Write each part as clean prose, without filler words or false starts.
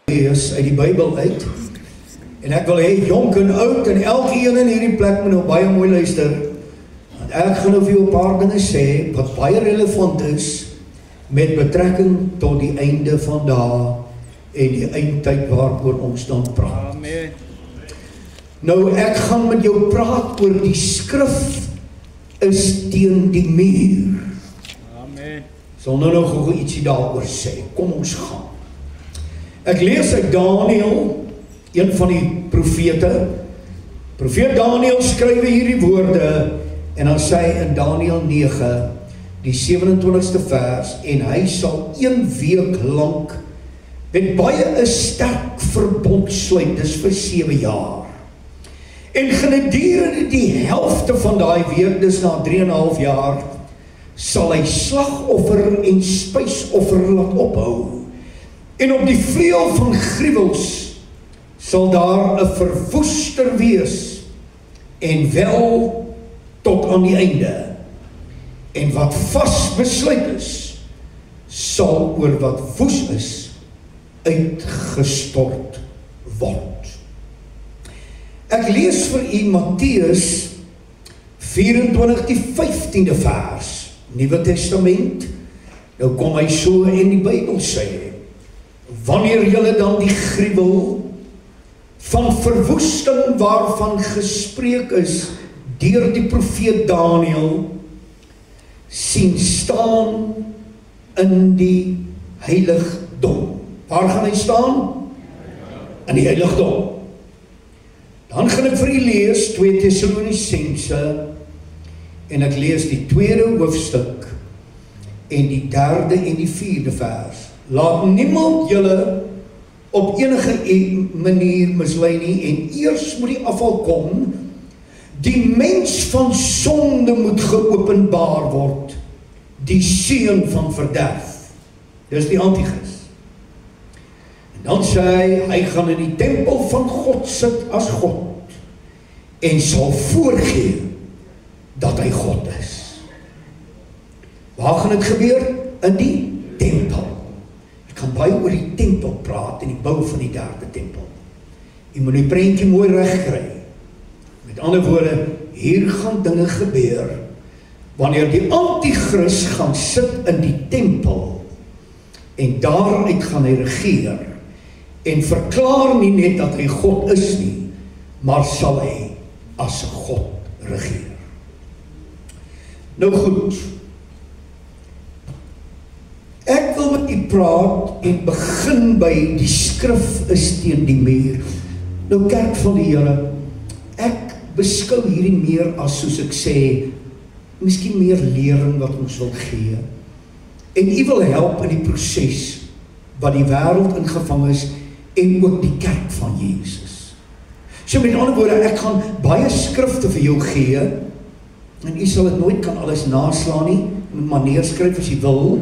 lees uit die Bybel uit. En ek wil hê jonk en oud en elkeen in hierdie plek moet nou baie mooi luister. Want ek gaan nou vir jou 'n paar dinge sê wat baie relevant is met betrekking tot die einde van dae en die eindtyd waaroor ons dan praat. Amen. Nou ek gaan met jou praat oor die skrif is teen die muur. Amen. Sal nou nog gou ietsie daaroor sê. Kom ons gaan. Ek lees uit Daniël, een van die profete. Profeet Daniël skryf hierdie woorde en dan sê hy in Daniël 9, die 27ste vers, en hy sal 1 week lank met baie 'n sterk verbond sluit, dis vir 7 jaar. En gedurende die helfte van daai week, dis na 3,5 jaar, sal hy slagoffer en spysoffer laat ophou. En op die vleuel van gruwels sal daar 'n verwoester wees, en wel tot aan die einde. En wat vas besluit is, sal oor wat woes is, uitgestort word. Ek lees vir u Matteus 24 die 15de vers, Nuwe Testament. Nou kom hy so in die Bybel sê, wanneer julle dan die gruwel van verwoesting waarvan gespreek is deur die profeet Daniël sien staan in die heiligdom. Waar gaan hy staan? In die heiligdom. Dan gaan ek vir u lees 2 Tessalonisense en ek lees die 2de hoofstuk en die 3de en die 4de vers. Laat niemand julle op enige manier mislei nie, en eers moet die afval kom, die mens van sonde moet geopenbaar word, die seun van verderf. Dis die Antichrist. En dan sê hy gaan in die tempel van God sit as God, en sal voorgee dat hy God is. Waar gaan dit gebeur? In die tempel. Ek gaan baie oor die tempel praat en die bou van die 3de tempel. Jy moet die prentjie mooi regkry. Met ander woorde, hier gaan dinge gebeur wanneer die Antichrist gaan sit in die tempel en daaruit gaan hy regeer en verklaar nie net dat hy God is nie, maar sal hy as God regeer. Nou goed, ek wil met u praat en begin by die skrif is teen die muur. Nou kerk van die Here, ek beskou hierdie meer as, soos ek sê, miskien meer lering wat ons wil gee. En u wil help in die proses wat die wêreld ingevang is en ook die kerk van Jesus. So met ander woorde, ek gaan baie skrifte vir jou gee en u sal dit nooit kan alles naslaan nie, moet maar neerskryf as jy wil.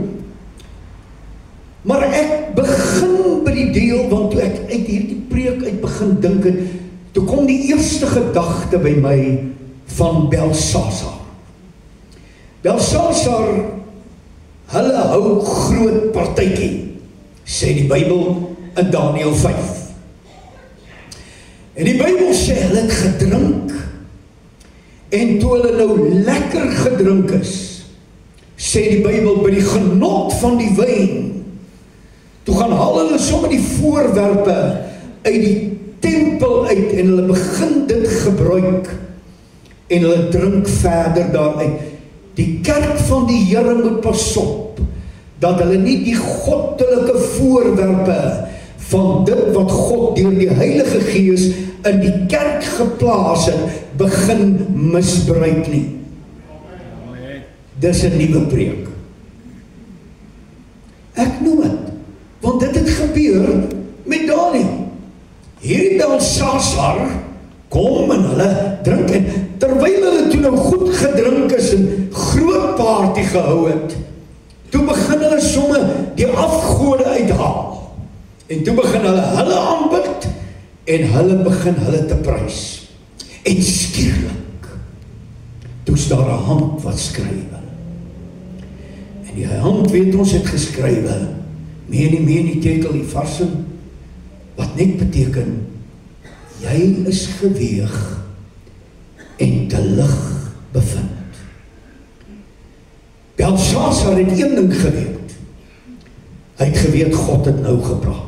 Maar ek begin by die deel, want toe ek uit hierdie preek uit begin dink het, toe kom die eerste gedagte by my van Belsasar. Belsasar, hulle hou groot partytjie, sê die Bybel in Daniël 5. En die Bybel sê hulle het gedrink, en toe hulle nou lekker gedrink is, sê die Bybel by die genot van die wyn, toe gaan haal hulle sommer die voorwerpe uit die tempel uit en hulle begin dit gebruik en hulle drink verder daaruit. Die kerk van die Here moet pas op dat hulle nie die goddelike voorwerpe van dit wat God deur die Heilige Gees in die kerk geplaas het, begin misbruik nie. Dis 'n nuwe preek. Ek noem dit, want dit het gebeur met Daniël. Hierdie Belsasar kom en hulle drink, en terwyl hulle toe nou goed gedrink is en groot party gehou het, toe begin hulle somme die afgode uithaal, en toe begin hulle aanbid, en hulle begin hulle te prys, en skielik toe's daar 'n hand wat skrywe, en die hand, weet ons, het geskrywe, mene tekel die varsen, net beteken, jy is geweeg en te lig bevind. Belshazzar het een ding geweet. Hy het geweet, God het nou gepraat.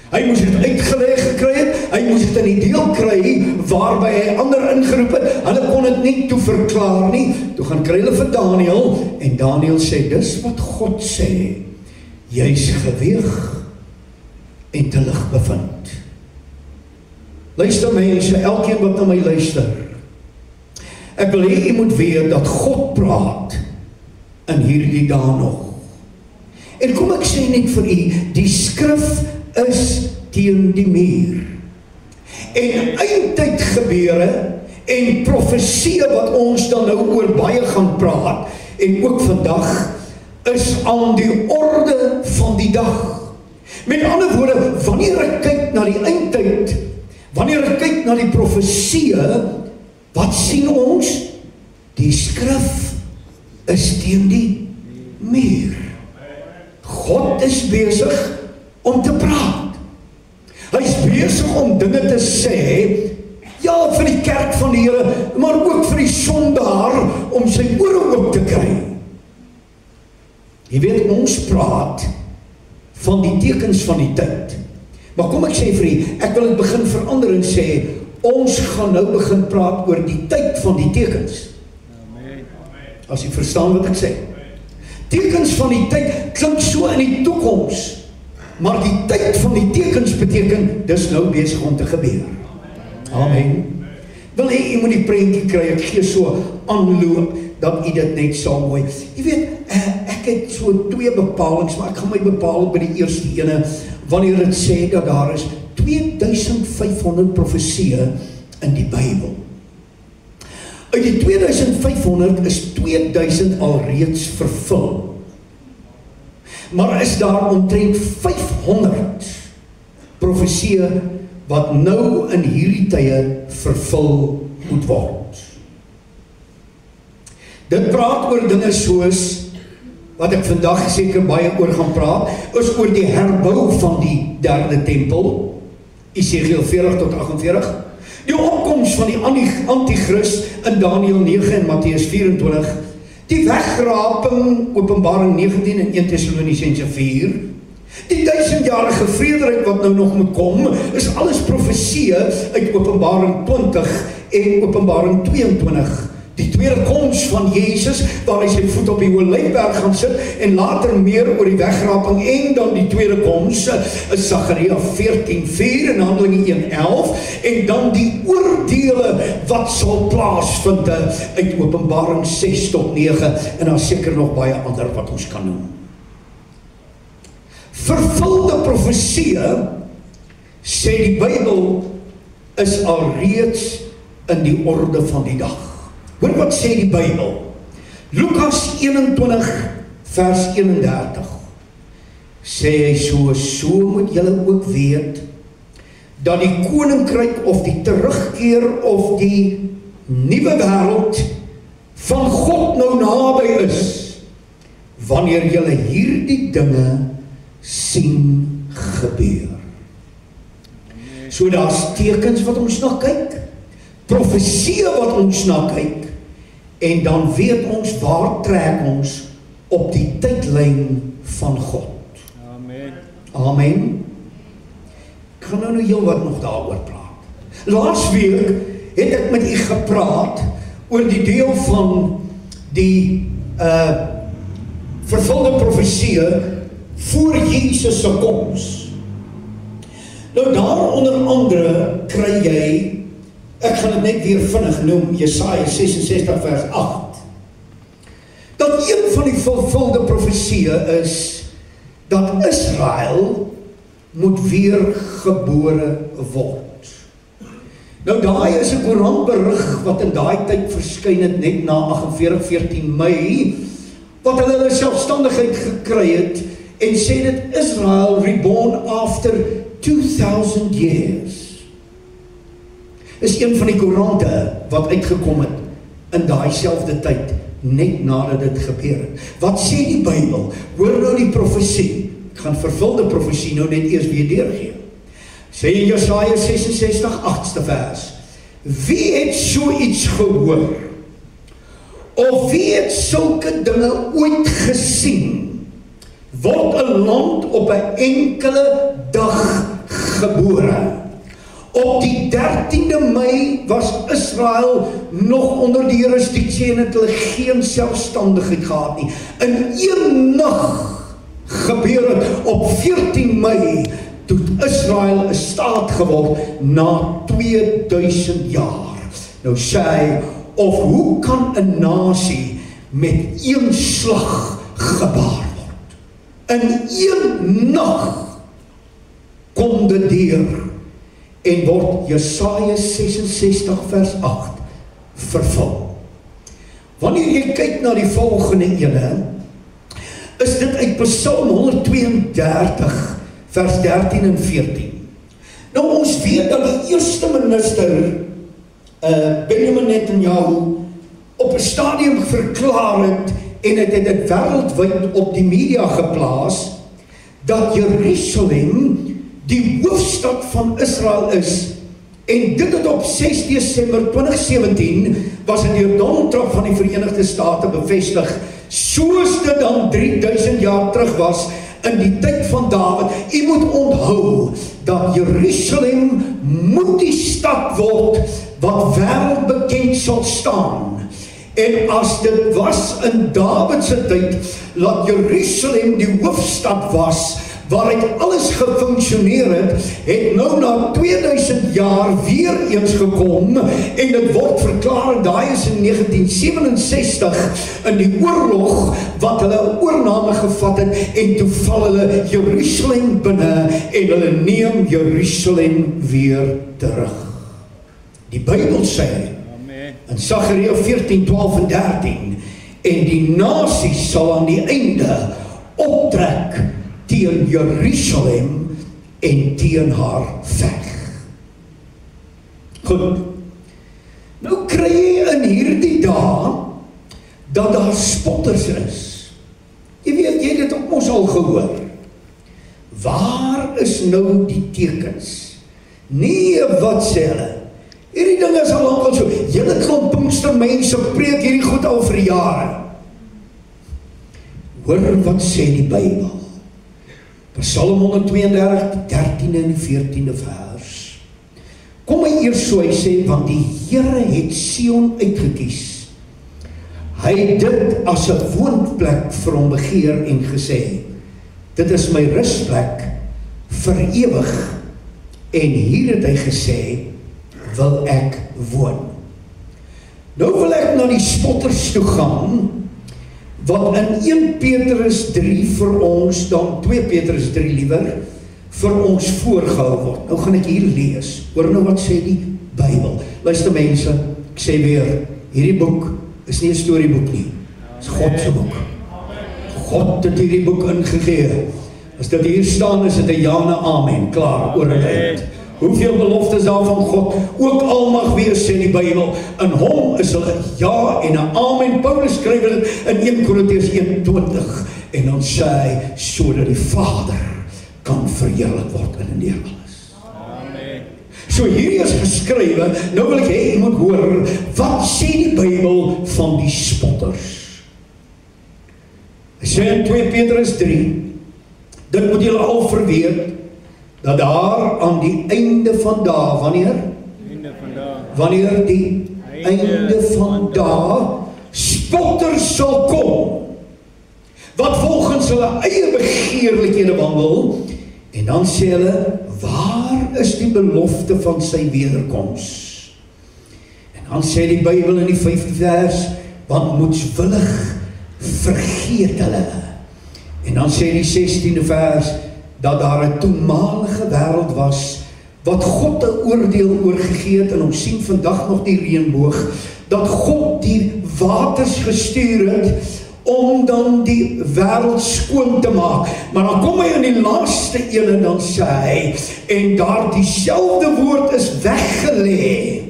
Hy moes dit uitgeleg gekry het, hy moes dit in die deel kry, waarby hy ander ingeroep het, hulle kon het nie toe verklaar nie, toe gaan kry hulle vir Daniel, en Daniel sê, dis wat God sê, jy is geweeg en te lig bevind. Luister mense, elkeen wat na my luister, ek wil hê jy moet weet, dat God praat, in hierdie dae nog. En kom ek sê net vir u, die skrif is teen die muur. En eindtyd gebeure en profesie wat ons dan nou oor baie gaan praat, en ook vandag, is aan die orde van die dag. Met ander woorde, wanneer ek kyk na die eindtyd, wanneer ek kyk na die profesie, wat sien ons? Die skrif is teen die muur. God is besig om te praat. Hy is besig om dinge te sê, ja, vir die kerk van die Here, maar ook vir die sondaar, om sy ore oop te kry. Jy weet, ons praat van die tekens van die tyd. Maar kom ek sê vir u, ek wil het begin verander en sê, ons gaan nou begin praat oor die tyd van die tekens. As jy verstaan wat ek sê. Tekens van die tyd klink so in die toekoms, maar die tyd van die tekens beteken, dis nou besig om te gebeur. Amen. Wil jy moet die prentjie kry, ek gee so aanloop, dat jy dit net sal mooi. Jy weet, ek het so 2 bepalings, maar ek gaan my bepaal by die eerste ene, wanneer het sê dat daar is 2500 profesieë in die Bybel. Uit die 2500 is 2000 alreeds vervul. Maar is daar omtrent 500 profesieë wat nou in hierdie tye vervul moet word. Dit praat oor dinge soos, wat ek vandag seker baie oor gaan praat, is oor die herbou van die 3de tempel, Esegiel 40 tot 48, die opkoms van die antichrist in Daniel 9 en Matteus 24, die wegraping, Openbaring 19 en 1 Thessalonicense 4, die 1000-jarige vrederyk wat nou nog moet kom, is alles profesieë uit Openbaring 20 en Openbaring 22, die tweede koms van Jesus, waar hy sy voet op die Olijfberg gaan sit, en later meer oor die wegraping, en dan die tweede koms, is Sagaria 14:4 en Handelinge 1:11, en dan die oordeele wat sal plaasvind uit Openbaring 6 tot 9, en dan seker nog baie ander wat ons kan noem. Vervulde profesieë, sê die Bybel, is alreeds in die orde van die dag. Hoor wat sê die Bybel? Lukas 21 vers 31 sê hy so moet julle ook weet, dat die koninkryk of die terugkeer of die nuwe wêreld van God nou naby is, wanneer julle hierdie dinge sien gebeur. So daar's tekens wat ons na kyk, profesieë wat ons na kyk, en dan weet ons waar trek ons op die tydlyn van God. Amen. Amen. Ek gaan nou heel wat nog daaroor praat. Laasweek het ek met u gepraat oor die deel van die vervulde profesieë voor Jesus se koms. Nou daar onder andere kry jy, ek gaan het net weer vinnig noem, Jesaja 66 vers 8, dat een van die vervulde profesieë is, dat Israel moet weer gebore word. Nou daai is 'n koerantberig wat in daai tyd verskyn het, net na 14 Mei, wat hulle selfstandigheid gekry het, en sê dit Israel reborn after 2000 years. Is een van die koerante wat uitgekom het in daai selfde tyd, net nadat dit gebeur het. Wat sê die Bybel? Hoor nou die profesie. Ek gaan vervulde profesie nou net eers weer deurgee. Sê in Jesaja 66, 8ste vers, wie het so iets gehoor? Of wie het sulke dinge ooit gesien? Word 'n land op 'n enkele dag gebore. Op die 13de Mei was Israel nog onder die jurisdiksie en het hulle geen selfstandigheid gehad nie. In een nag gebeur het op 14 Mei toe Israel 'n staat geword na 2000 jaar. Nou sê hy, of hoe kan 'n nasie met een slag gebaar word? In een nag kom dit deur en word Jesaja 66 vers 8 vervul. Wanneer jy kyk na die volgende ene, is dit uit Psalm 132 vers 13 en 14. Nou ons weet dat die eerste minister Benjamin Netanyahu op 'n stadium verklaar het en het dit wêreldwyd op die media geplaas dat Jerusalem die hoofstad van Israel is, en dit het op 6 Desember 2017 was het deur Donald Trump van die Verenigde State bevestig, soos dit dan 3000 jaar terug was in die tyd van Dawid. U moet onthou dat Jerusalem moet die stad word wat wêreldbekend sal staan. En as dit was in Dawid se tyd, dat Jerusalem die hoofstad was, waaruit alles gefunksioneer het nou na 2000 jaar weer eens gekom, en dit word verklaar, daai is in 1967, in die oorlog, wat hulle oorname gevat het, en toe val hulle Jerusalem binne, en hulle neem Jerusalem weer terug. Die Bybel sê, in Sagaria 14, 12 en 13, en die nasie sal aan die einde optrek teen Jerusalem en teen haar veg. Goed, nou kry jy in hierdie dae dat daar spotters is. Jy weet, jy het dit ook mos al gehoor. Waar is nou die tekens? Nee, wat sê hulle? Hierdie ding is al lang al so. Julle klomp Pinkstermense preek hierdie goed al vir jare. Hoor wat sê die Bybel. Psalm 132, 13 en 14de vers. Kom hy eers so, hy sê, want die Here het Sion uitgekies. Hy het dit as 'n woonplek vir hom begeer en gesê, dit is my rusplek vir ewig, en hier het hy gesê, wil ek woon. Nou wil ek na die spotters toe gaan, wat in 1 Petrus 3 vir ons, dan 2 Petrus 3 liewer, vir ons voorgehou word. Nou gaan ek hier lees, hoor nou wat sê die Bybel. Luister mense, ek sê weer, hierdie boek is nie 'n storieboek nie, dit is God se boek. God het hierdie boek ingegee. As dit hier staan, is dit 'n ja en 'n amen, klaar, oor en uit. Hoeveel beloftes daar van God ook al mag wees, sê die Bybel, in hom is hulle ja en 'n amen. Paulus skryf dit in 1 Korintiërs 1:20, en dan sê hy, sodat die Vader kan verheerlik word in deur alles. Amen. So hier is geskrywe, nou wil ek hê jy moet hoor, wat sê die Bybel van die spotters? Hy sê in 2 Petrus 3, dit moet julle al verweet, dat daar aan die einde van dae, wanneer die einde van dae spotters sal kom, wat volgens hulle eie begeerlikhede wandel, en dan sê hulle, waar is die belofte van sy wederkoms? En dan sê die Bybel in die 5de vers, want moedswillig vergeet hulle. En dan sê die 16de vers, dat daar 'n toenmalige wêreld was, wat God 'n oordeel oorgegee het, en ons sien vandag nog die reënboog, dat God die waters gestuur het, om dan die wêreld skoon te maak. Maar dan kom hy in die laaste een, en dan sê hy, en daar dieselfde woord is weggelê,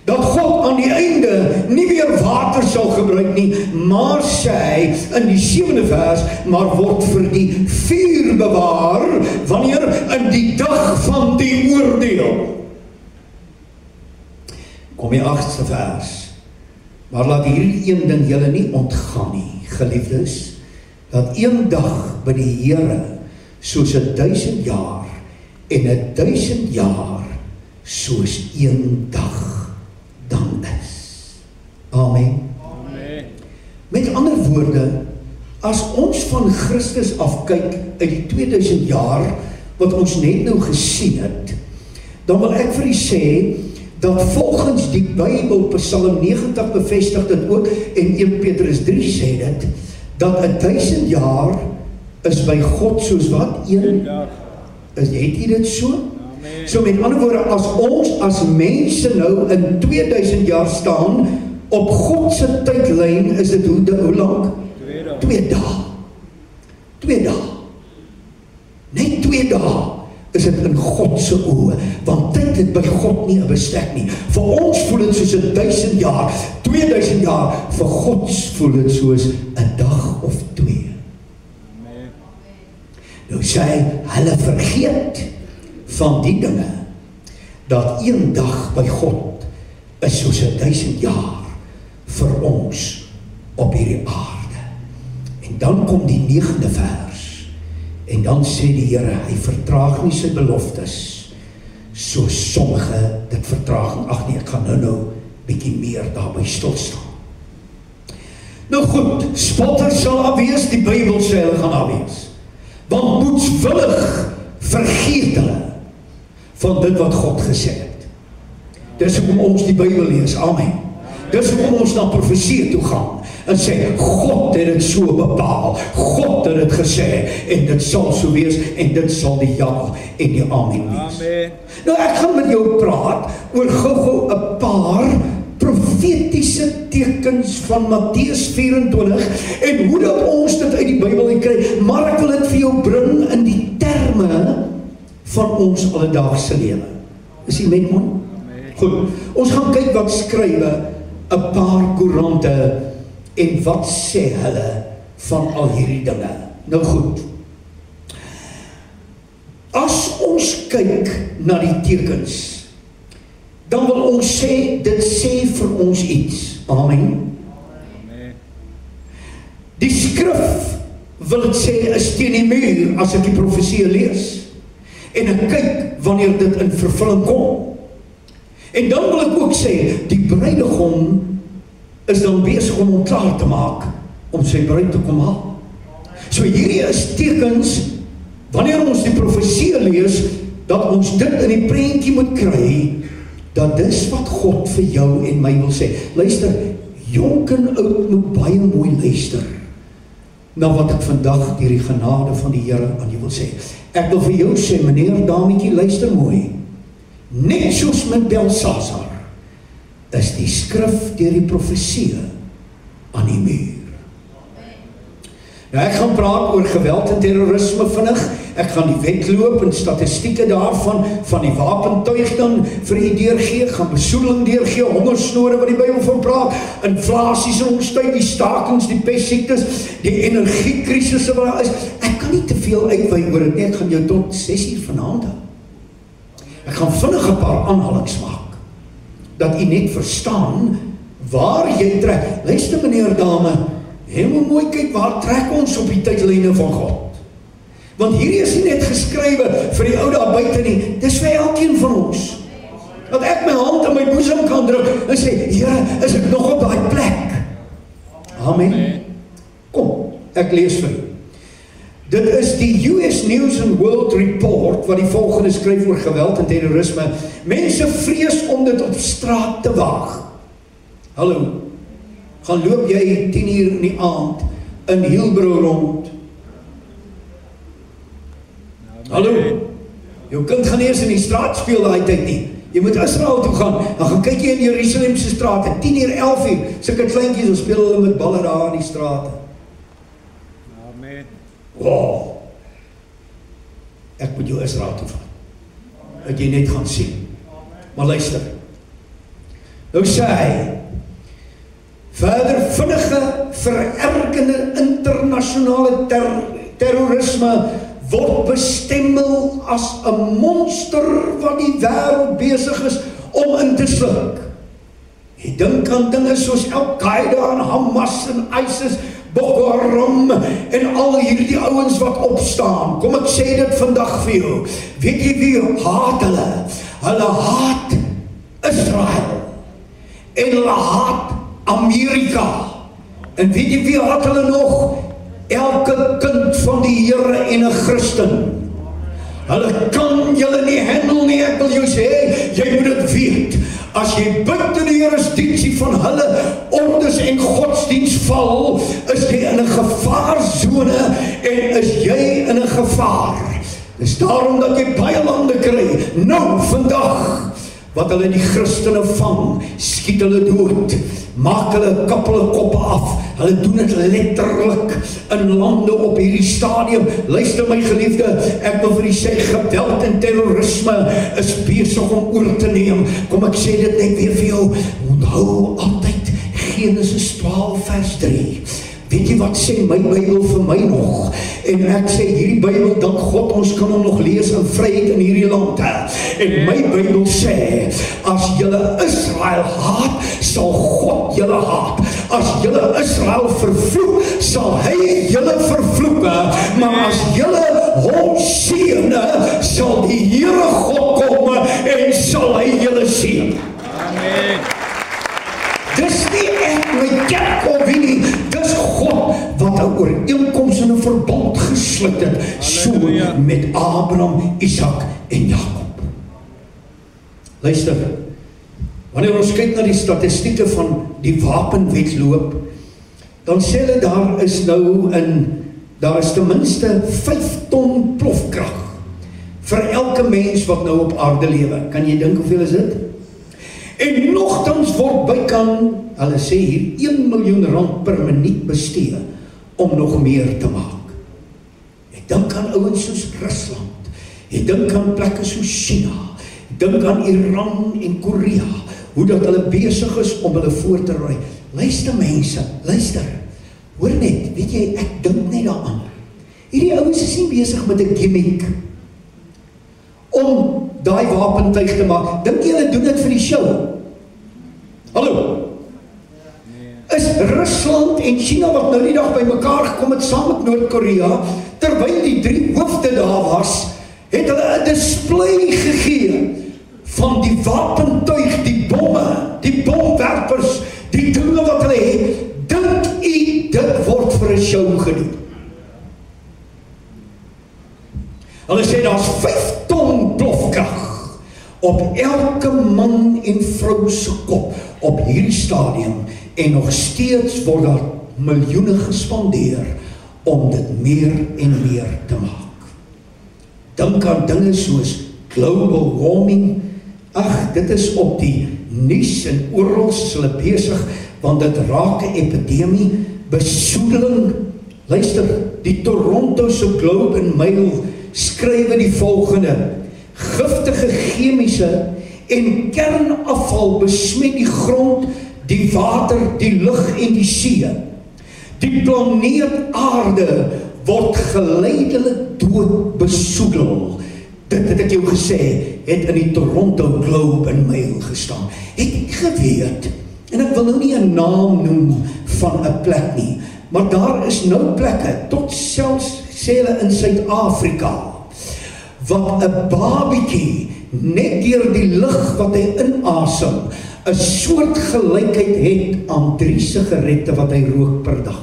dat God aan die einde nie weer water sal gebruik nie, maar sê hy in die 7de vers, maar word vir die vuur bewaar, wanneer in die dag van die oordeel. Kom die 8ste vers, maar laat hierdie een ding julle nie ontgaan nie, geliefdes, dat een dag by die Here soos 1000 jaar en 1000 jaar soos een dag dan is. Amen. Amen. Met ander woorde, as ons van Christus afkyk uit die 2000 jaar wat ons net nou gesien het, dan wil ek vir u sê dat volgens die Bybel, Psalm 90 bevestig dit ook en 1 Petrus 3 sê dit, dat 1000 jaar is by God soos wat? Een dag. Het jy dit so? So met ander woorde, as ons as mense nou in 2000 jaar staan, op God se tydlyn is dit hoe lang? 2 dae. 2 dae. Net 2 dae is dit in God se oë, want tyd het by God nie 'n bestek nie. Vir ons voel dit soos 1000 jaar, 2000 jaar, vir God voel dit soos 'n dag of 2. Nou sê hulle vergeet van die dinge, dat een dag by God is soos 1000 jaar vir ons op hierdie aarde. En dan kom die 9de vers, en dan sê die Here, hy vertraag nie sy beloftes, soos sommige dit vertraag. Ag nee, ek gaan nou bietjie meer daarby stilstaan. Nou goed, spotters sal afwees, die Bybel sê hulle gaan afwees. Want moedswillig vergeet hulle van dit wat God gesê het. Dis hoekom ons die Bybel lees, amen. Dis hoekom ons na profesie toe gaan en sê, God het dit so bepaal, God het dit gesê, en dit sal so wees, en dit sal die ja en die amen wees. Amen. Nou ek gaan met jou praat oor gou-gou 'n paar profetiese tekens van Matteus 24 en hoe dat ons dit uit die Bybel kry, maar ek wil dit vir jou bring in die terme van ons alledaagse lewe. Is jy met my? Goed, ons gaan kyk wat skrywe 'n paar koerante en wat sê hulle van al hierdie dinge. Nou goed, as ons kyk na die tekens, dan wil ons sê, dit sê vir ons iets. Amen. Die skrif, wil dit sê, is teen die muur as ek die profesie lees. En ek kyk wanneer dit in vervulling kom. En dan wil ek ook sê, die bruidegom is dan besig om hom klaar te maak om sy bruid te kom haal. So hierdie is tekens, wanneer ons die profesie lees, dat ons dit in die prentjie moet kry, dat dis wat God vir jou en my wil sê. Luister, jonk en oud moet baie mooi luister na wat ek vandag deur die genade van die Here aan jou wil sê. Ek wil vir jou sê, meneer, dametjie, luister mooi. Net soos met Belsasar is die skrif deur die profesie aan die muur. Nou ek gaan praat oor geweld en terrorisme vinnig. Ek gaan die wedloop en statistieke daarvan, van die wapentuig dan vir u deurgee, ek gaan besoedeling deurgee, hongersnode wat die Bybel van praat, inflasies in ons tyd, die stakings, die pestsiektes, die energiekrisisse wat daar is. Ek kan nie te veel uitwy oor dit nie, ek gaan jou tot 6 uur vanaand hou. Ek gaan vinnig 'n paar aanhalings maak, dat u net verstaan waar jy trek. Luister meneer, dame, helemaal mooi kyk, waar trek ons op die tydlyne van God? Want hierdie is nie net geskrywe vir die ou daar buite nie, dis vir elkeen van ons. Dat ek my hand in my boesem kan druk en sê, Here, is ek nog op daai plek? Amen. Kom, ek lees vir u. Dit is die US News and World Report wat die volgende skryf oor geweld en terrorisme. Mense vrees om dit op straat te waag. Hallo, gaan loop jy 10 uur in die aand in Hillbrow rond? Hallo, jou kind gaan eers in die straat speel daai tyd nie. Jy moet Israel toe gaan, dan gaan kyk jy in Jerusalem se strate, 10 uur, 11 uur, sulke kleintjies, dan speel hulle met balle daar in die strate. Amen. Wow, ek moet jou Israel toe vat, dat jy net gaan sien. Maar luister, Nou sê hy, verder vinnige, verergende internasionale terrorisme word bestempel as 'n monster wat die wêreld besig is om in te sluk. Jy dink aan dinge soos Al-Qaeda en Hamas en ISIS, Boko Haram en al hierdie ouens wat opstaan. Kom ek sê dit vandag vir jou. Weet jy wie haat hulle? Hulle haat Israel. En hulle haat Amerika. En weet jy wie haat hulle nog? Elke kind van die Here en 'n Christen. Hulle kan julle nie handel nie, ek wil jou sê, jy moet dit weet. As jy buite die jurisdiksie van hulle ordes en godsdienst val, is jy in 'n gevaarsone en is jy in 'n gevaar. Dis daarom dat jy baie lande kry, nou vandag, wat hulle die Christene vang, skiet hulle dood, maak hulle kap hulle koppe af, hulle doen dit letterlik in lande op hierdie stadium. Luister my geliefde, ek wil vir u sê, geweld en terrorisme is besig om oor te neem. Kom ek sê dit net weer vir jou, onthou altyd Genesis 12 vers 3. Weet jy wat sê my Bybel vir my nog? En ek sê hierdie Bybel, dank God, ons kan hom nog lees in vryheid in hierdie land. En my Bybel sê, as julle Israel haat, sal God julle haat. As julle Israel vervloek, sal hy julle vervloek. Maar as julle hom seën, sal die Here God kom en sal hy julle seën. Amen. Dis nie ek my kerk of nie, dis God wat 'n ooreenkoms en 'n verbond gesluit het, so met Abraham, Isak en Jakob. Luister, wanneer ons kyk na die statistieke van die wapenwetloop, dan sê hulle daar is ten minste 5 ton plofkrag vir elke mens wat nou op aarde lewe. Kan jy dink hoeveel is dit? En nogtans word bykans, hulle sê hier, R1 miljoen per minuut bestee om nog meer te maak. Jy dink aan ouens soos Rusland, jy dink aan plekke soos China, jy dink aan Iran en Korea, hoe dat hulle besig is om hulle voor te raai. Luister mense, luister, hoor net, weet jy, ek dink net daaraan. Hierdie ouens is nie besig met 'n gimmick om daai wapentuig te maak. Dink jy hulle doen dit vir die show? Hallo? Is Rusland en China wat nou die dag by mekaar gekom het saam met Noord-Korea, terwyl die 3 hoofde daar was, het hulle 'n display gegee van die wapentuig, die bomme, die bomwerpers, die dinge wat hulle het. Dink u dit word vir 'n show gedoen? Hulle sê daar's 5 ton plofkrag op elke man en vrou se kop op hierdie stadium, en nog steeds word daar miljoene gespandeer om dit meer en meer te maak. Dink aan dinge soos global warming. Ag, dit is op die nuus en oral is hulle besig, want dit raak 'n epidemie, besoedeling. Luister, die Toronto se Globe and Mail skrywe die volgende: giftige chemiese en kernafval besmet die grond, die water, die lug en die see. Die planeet Aarde word geleidelik dood besoedel. Dit het ek jou gesê, het in die Toronto Globe and Mail gestaan. Het ek geweet, en ek wil nou nie 'n naam noem van 'n plek nie, maar daar is nou plekke, tot selfs sê hulle in Suid-Afrika, wat 'n babietjie net deur die lug wat hy inasem 'n soort gelykheid het aan 3 sigarette wat hy rook per dag.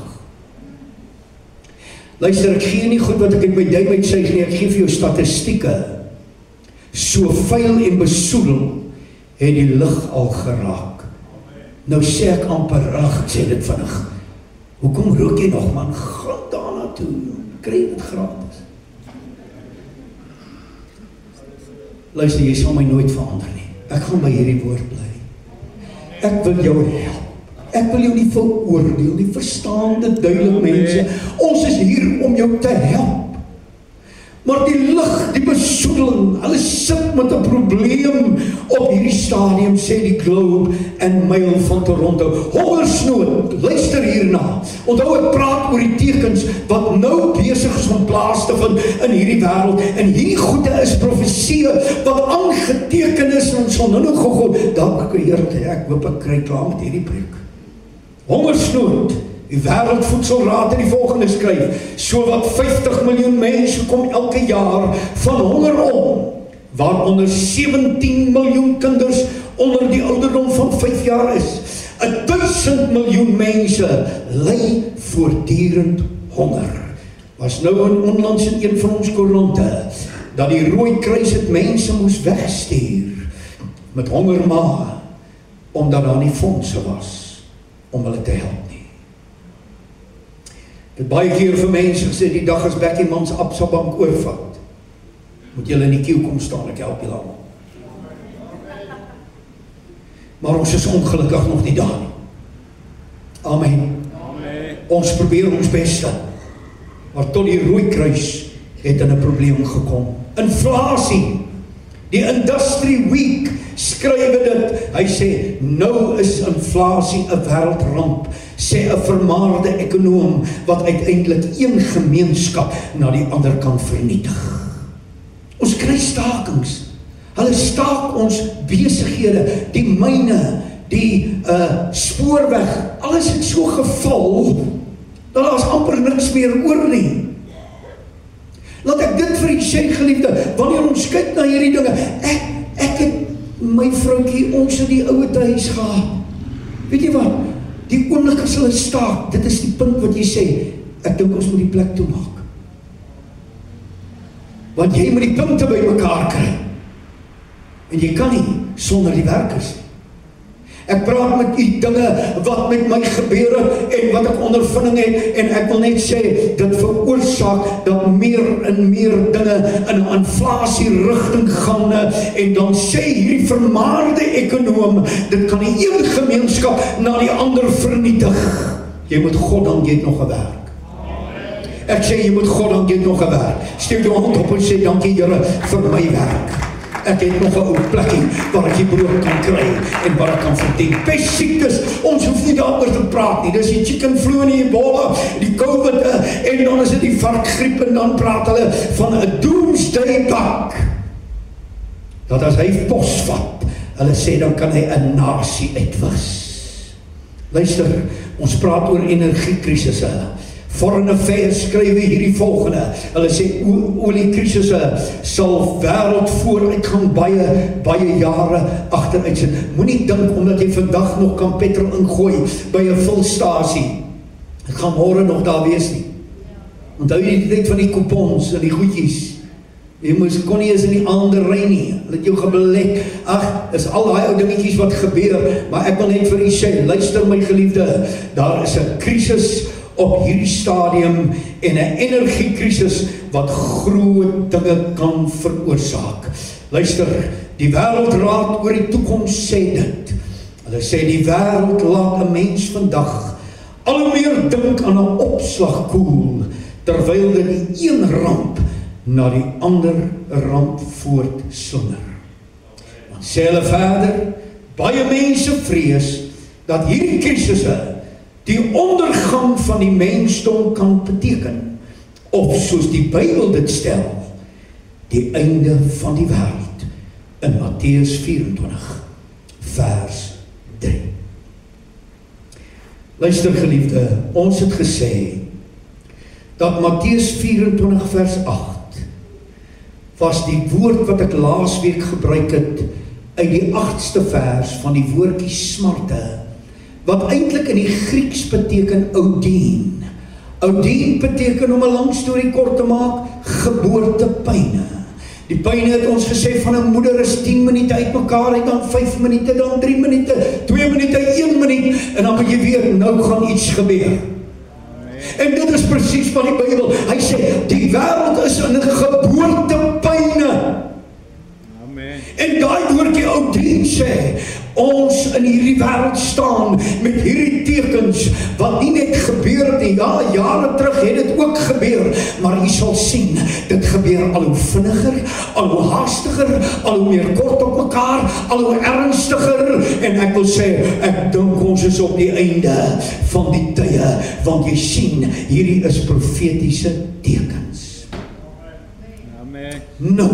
Luister, ek gee nie goed wat ek in my duim uitsuig nie, ek gee vir jou statistieke. So vuil en besoedel het die lug al geraak. Nou sê ek amper, ag, sê dit vinnig, hoekom rook jy nog, man? Gaan daarna toe, kry dit gratis. Luister, jy sal my nooit verander nie. Ek gaan by hierdie woord bly. Ek wil jou help. Ek wil jou nie veroordeel nie, verstaan dit duidelik mense. Ons is hier om jou te help. Maar die lig, die besoedeling, hulle sit met 'n probleem op hierdie stadium, sê die Globe and Mail van Toronto. Hongersnood, luister hierna. Onthou ek praat oor die tekens wat nou besig is om plaas te vind in hierdie wêreld. En hierdie goede is profeseë wat aangeteken is, en ons sal nou gou, dank Here, ek hoop ek kry klaar met hierdie preek. Hongersnood. Die Wêreldvoedselraad het die volgende skryf: so wat 50 miljoen mense kom elke jaar van honger om, waaronder 17 miljoen kinders onder die ouderdom van 5 jaar is. 1000 miljoen mense ly voortdurend honger. Was nou onlangs in een van ons koerante dat die Rooi Kruis het mense moes wegstuur met hongermaag omdat daar nie fondse was om hulle te help nie. Het baie keer vir mense gesê, die dag as Becky Man se Absa Bank oorvat, moet julle in die queue kom staan, ek help julle almal. Maar ons is ongelukkig nog nie daar nie. Amen. Amen. Ons probeer ons beste, maar tot die Rooi Kruis het in 'n probleem gekom. Inflasie. Die Industry Week skryf dit, hy sê, nou is inflasie 'n wêreldramp, sê 'n vermaarde ekonoom, wat uiteindelik een gemeenskap na die ander kan vernietig. Ons kry stakings, hulle staak ons besighede, die myne, die spoorweg, alles het so geval, dat daar is amper niks meer oor nie. Laat ek dit vir u sê, geliefde, wanneer ons kyk na hierdie dinge, ek het my vroukie, ons het die ouete huis gehad. Weet jy wat? Die oomblik as hulle staak, dit is die punt wat jy sê, ek dink ons moet die plek toemaak. Want jy moet die punte by mekaar kry. En jy kan nie sonder die werkers. Ek praat met u dinge wat met my gebeur en wat ek ondervinding het, en ek wil net sê, dit veroorsaak dat meer en meer dinge in 'n inflasie rigting gaan, en dan sê hierdie vermaarde ekonoom, dit kan die een gemeenskap na die ander vernietig. Jy moet God dank, jy het nog 'n werk. Ek sê, jy moet God dank, jy het nog 'n werk. Steek jou hand op en sê, dankie Here vir my werk. Ek het nog 'n ou plekkie waar ek die brood kan kry en waar ek kan verdien. Pestsiektes, ons hoef nie daaroor te praat nie. Dis die chicken flu en die Ebola, die COVID, en dan is dit die varkgriep, en dan praat hulle van 'n doomsday bug. Dat as hy pos vat, hulle sê dan kan hy 'n nasie uitwis. Luister, ons praat oor energiekrisisse. Foreign Affairs skryf hierdie volgende. Hulle sê oliekrisisse sal wêreld vooruit gaan baie jare agteruit sit. Moenie dink omdat jy vandag nog kan petrol ingooi by 'n vulstasie, ek gaan môre nog daar wees nie. Onthou jy die tyd van die coupons en die goedjies? Jy kon nie eens in die aande ry nie. Hulle het jou gebelek. Ag, is al daai ou dingetjies wat gebeur, maar ek wil net vir u sê, luister my geliefde, daar is 'n krisis op hierdie stadium en 'n energiekrisis wat groot dinge kan veroorsaak. Luister, die Wêreldraad oor die toekoms sê dit. Hulle sê die wêreld laat 'n mens vandag al hoe meer dink aan 'n opslagkoel, terwyl dit die een ramp na die ander ramp voortslinger. Dan sê hulle verder, baie mense vrees dat hierdie krisisse die ondergang van die mensdom kan beteken, of soos die Bybel dit stel, die einde van die wêreld, in Matteus 24 vers 3. Luister geliefde, ons het gesê dat Matteus 24 vers 8 was die woord wat ek laasweek gebruik het uit die 8ste vers van die woordjie smarte, wat eintlik in die Grieks beteken oudien. Oudien beteken, om 'n lang storie kort te maak, geboortepyne. Die pyne het ons gesê van 'n moeder is 10 minute uitmekaar, en dan 5 minute, dan 3 minute, 2 minute, 1 minuut, en dan moet jy weet, nou gaan iets gebeur. En dit is presies van die Bybel. Hy sê, die wêreld is in 'n geboortepyne. En daai woordjie Oudien sê, ons in hierdie wêreld staan met hierdie tekens wat nie net gebeur nie. Ja, jare terug het dit ook gebeur, maar jy sal sien, dit gebeur al hoe vinniger, al hoe haastiger, al hoe meer kort op mekaar, al hoe ernstiger, en ek wil sê, ek dink ons is op die einde van die tye, want jy sien, hierdie is profetiese tekens. Amen. Nou,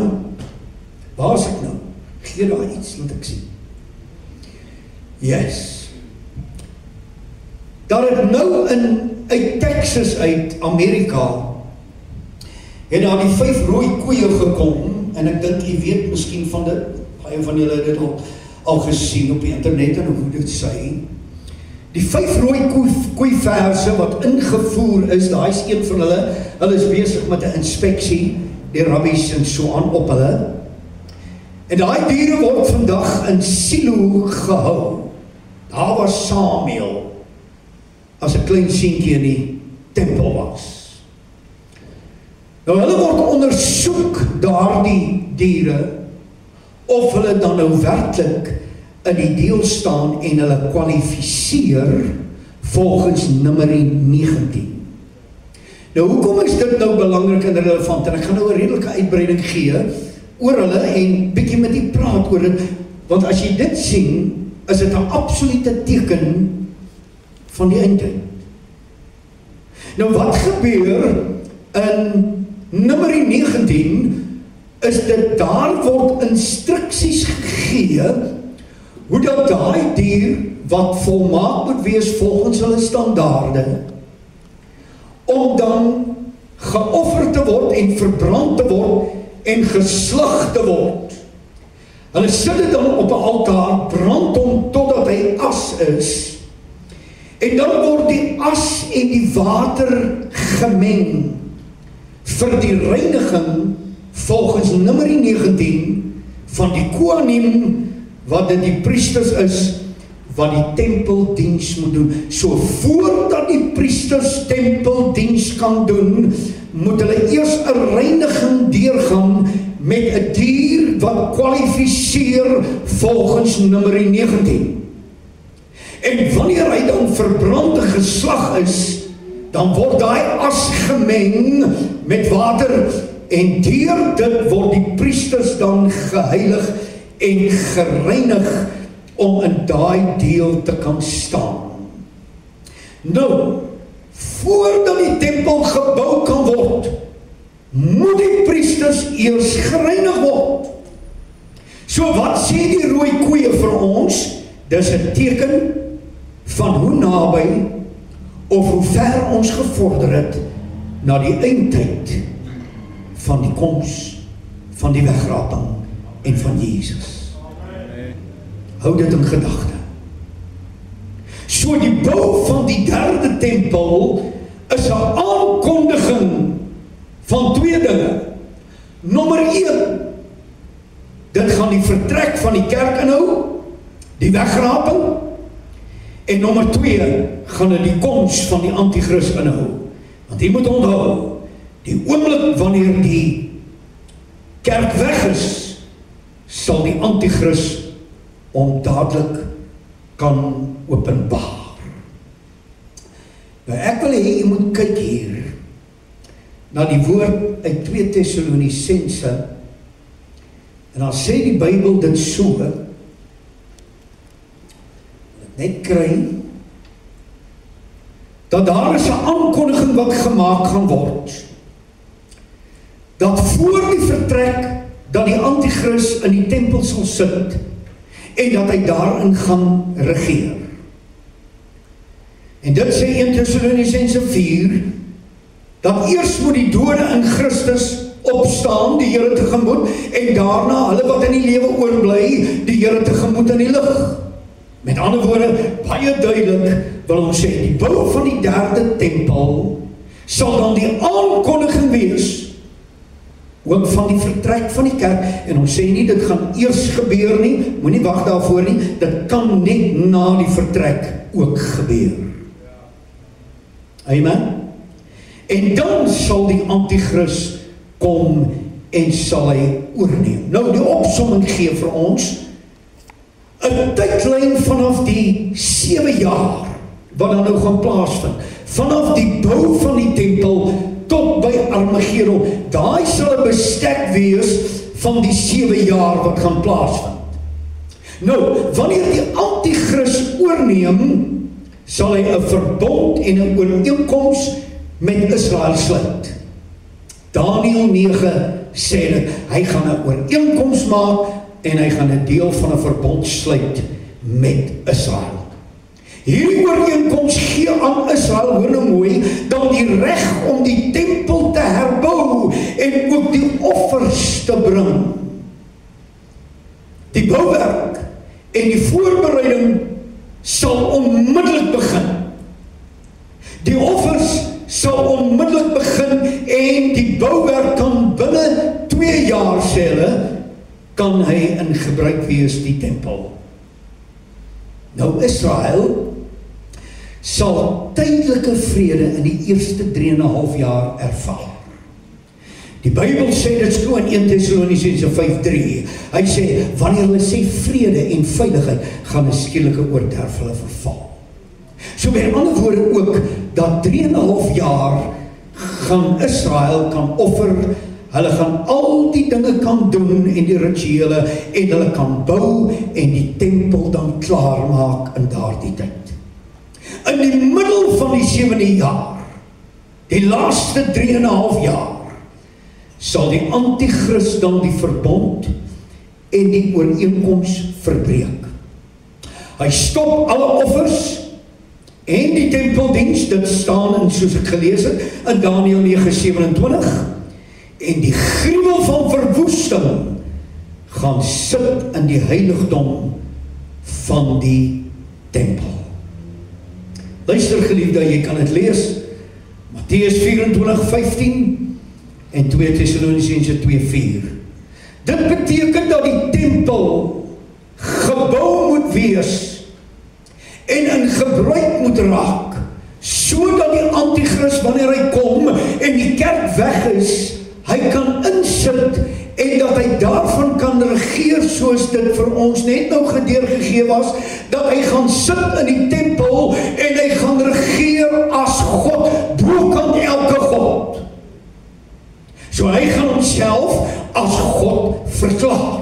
waar is ek nou? Gee daar iets, laat ek sien. Yes. Daar het nou uit Texas uit Amerika, het daar die 5 rooi koeie gekom, en ek dink jy weet miskien van dit, baie van julle het dit al gesien op die internet en hoe dit sê. Die 5 rooi koeiverse wat ingevoer is, daar is een van hulle is besig met 'n inspeksie, die rabbies en so aan op hulle. En daai diere word vandag in Silo gehou. Daar was Samuel, as 'n klein seentjie in die tempel was. Nou hulle word ondersoek, daardie diere, of hulle dan nou werklik in die deel staan en hulle kwalifiseer volgens Numeri 19. Nou hoekom is dit nou belangrik en relevant? En ek gaan nou 'n redelike uitbreiding gee oor hulle en bietjie met die praat oor dit, want as jy dit sien, is dit 'n absolute teken van die eindtyd. Nou wat gebeur in Numeri 19 is dit daar word instruksies gegee hoe dat daai dier wat volmaak moet wees volgens hulle standaarde om dan geoffer te word en verbrand te word en geslag te word. Hulle sit dit dan op 'n altaar, brand hom totdat hy as is. En dan word die as en die water gemeng vir die reiniging volgens Numeri 19 van die kohanim wat dit die priesters is wat die tempeldiens moet doen. So voordat die priesters tempeldiens kan doen, moet hulle eers 'n reiniging deurgaan met 'n dier wat kwalifiseer volgens Numeri 19. En wanneer hy dan verbrand en geslag is, dan word daai as gemeng met water en deur dit word die priesters dan geheilig en gereinig om in daai deel te kan staan. Nou, voordat die tempel gebou kan word, moet die priesters eers gereinig word. So wat sê die rooi koeie vir ons? Dis 'n teken van hoe naby of hoe ver ons gevorder het na die eindtyd van die koms van die wegraping en van Jesus. Hou dit in gedagte. So die bou van die 3de tempel is 'n aankondiging van 2 dinge. Nommer 1, dit gaan die vertrek van die kerk inhou, die wegraping, en nommer 2, gaan dit die koms van die antichrist inhou. Want jy moet onthou, die oomblik wanneer die kerk weg is, sal die antichrist ondadelik kan openbaar. Nou ek wil hê jy moet kyk hier na die woord uit 2 Tessalonisense, en dan sê die Bybel dit so, net kry, dat daar is 'n aankondiging wat gemaak gaan word, dat voor die vertrek, dat die antichrist in die tempel sal sit, en dat hy daarin gaan regeer. En dit sê 1 Tessalonisense 4, dat eers moet die dode in Christus opstaan, die Here tegemoet, en daarna hulle wat in die lewe oorbly, die Here tegemoet in die lig. Met ander woorde, baie duidelik wil ons sê, die bou van die 3de tempel sal dan die aankondiging wees ook van die vertrek van die kerk, en ons sê nie, dit gaan eers gebeur nie, moenie wag daarvoor nie, dit kan net na die vertrek ook gebeur. Amen? En dan sal die antichrist kom en sal hy oorneem. Nou die opsomming gee vir ons 'n tydlyn vanaf die 7 jaar wat dan nou gaan plaasvind. Vanaf die bou van die tempel tot by Armageddon. Daai sal 'n bestek wees van die 7 jaar wat gaan plaasvind. Nou, wanneer die Antichrist oorneem, sal hy 'n verbond en 'n ooreenkoms met Israel sluit. Daniël 9 sê dit, hy gaan 'n ooreenkoms maak en hy gaan 'n deel van 'n verbond sluit met Israel. Hierdie ooreenkoms gee aan Israel, hoor nou mooi, dan die reg om die tempel te herbou en ook die offers te bring. Die bouwerk en die voorbereiding sal onmiddellik begin. Die offers sal onmiddellik begin en die bouwerk kan binne 2 jaar, sê hulle, kan hy in gebruik wees, die tempel. Nou Israel sal tydelike vrede in die eerste 3,5 jaar ervaar. Die Bybel sê dit so in 1 Tessalonisense 5:3. Hy sê, wanneer hulle sê vrede en veiligheid, gaan 'n skielike oorderf hulle verval. So met ander woorde ook, dat 3,5 jaar gaan Israel kan offer, hulle gaan al die dinge kan doen en die rituele, en hulle kan bou en die tempel dan klaar maak in daardie tyd. In die middel van die 7de jaar, die laaste 3,5 jaar, sal die Antichrist dan die verbond en die ooreenkoms verbreek. Hy stop alle offers en die tempeldiens, dit staan in, soos ek gelees het, in Daniël 9:27, en die gruwel van verwoesting gaan sit in die heiligdom van die tempel. Luister geliefde, jy kan dit lees, Matteus 24:15 en 2 Tessalonisense 2:4. Dit beteken dat die tempel gebou moet wees en in gebruik moet raak, sodat die Antichrist, wanneer hy kom en die kerk weg is, hy kan insit en dat hy daarvan kan regeer, soos dit vir ons net nou gedeurgegee was, dat hy gaan sit in die tempel en hy gaan regeer as God, bokant elke God. So hy gaan homself as God verklaar.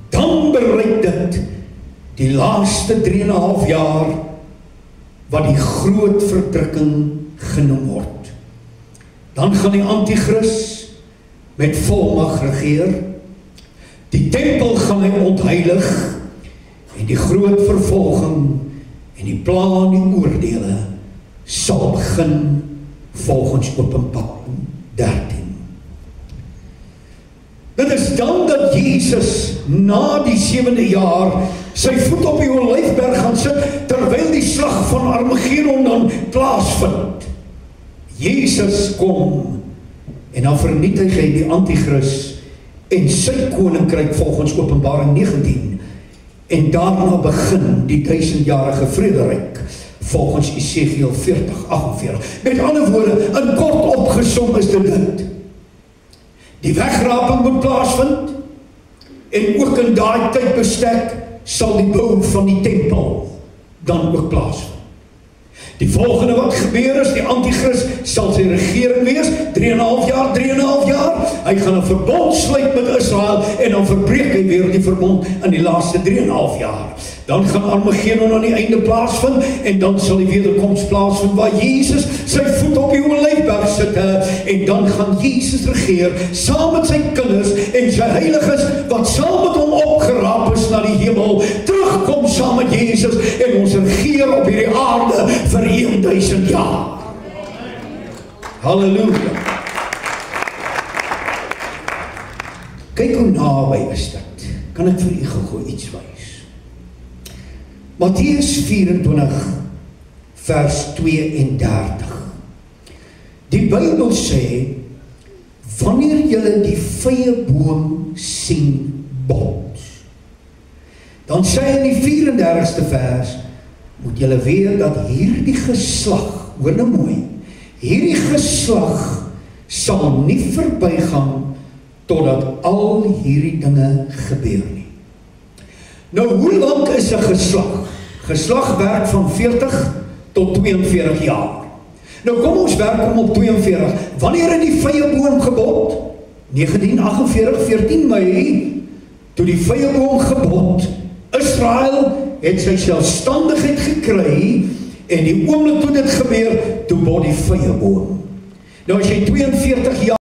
Dan bereik dit die laaste 3,5 jaar wat die groot verdrukking genoem word. Dan gaan die Antichrist met volmag regeer. Die tempel gaan hy ontheilig en die groot vervolging en die plan, die oordele sal begin volgens Openbaring 13. Dit is dan dat Jesus na die 7de jaar sy voet op die Olyfberg gaan sit, terwyl die slag van Armageddon dan plaasvind. Jesus kom en dan vernietig hy die Antichrist en sy koninkryk volgens Openbaring 19, en daarna begin die 1000-jarige vrederyk volgens Esegiel 40:48. Met ander woorde, in kort opgesom is dit. Die wegraping moet plaasvind en ook in daai tydbestek sal die bou van die tempel dan ook plaasvind. Die volgende wat gebeur is, die Antichrist sal sy regering wees, 3,5 jaar, hy gaan 'n verbond sluit met Israel, en dan verbreek hy weer die verbond in die laaste 3,5 jaar. Dan gaan Armageddon aan die einde plaasvind, en dan sal die wederkoms plaasvind, waar Jesus sy voet op die Olyfberg sit, en dan gaan Jesus regeer, saam met sy kinders, en sy heiliges, wat saam met hom opgeraap is na die hemel, terugkom saam met Jesus, en ons regeer op hierdie aarde, vir 1000 jaar. Halleluja. Kyk hoe naby is dit. Kan ek vir u gou iets wys? Matteus 24 vers 32. Die Bybel sê, wanneer julle die vrye boom sien bot, dan sê in die 34ste vers, moet julle weet dat hierdie geslag, hoor nou mooi, hierdie geslag sal nie verbygaan totdat al hierdie dinge gebeur nie. Nou, hoe lang is 'n geslag? Geslag werk van 40 tot 42 jaar. Nou kom ons werk om op 42. Wanneer het die vyeboom gebot? 1948, 14 Mei, toe die vyeboom gebot, Israel het sy selfstandigheid gekry, en die oomblik toe dit gebeur, toe bot die vyeboom. Nou as jy 42 jaar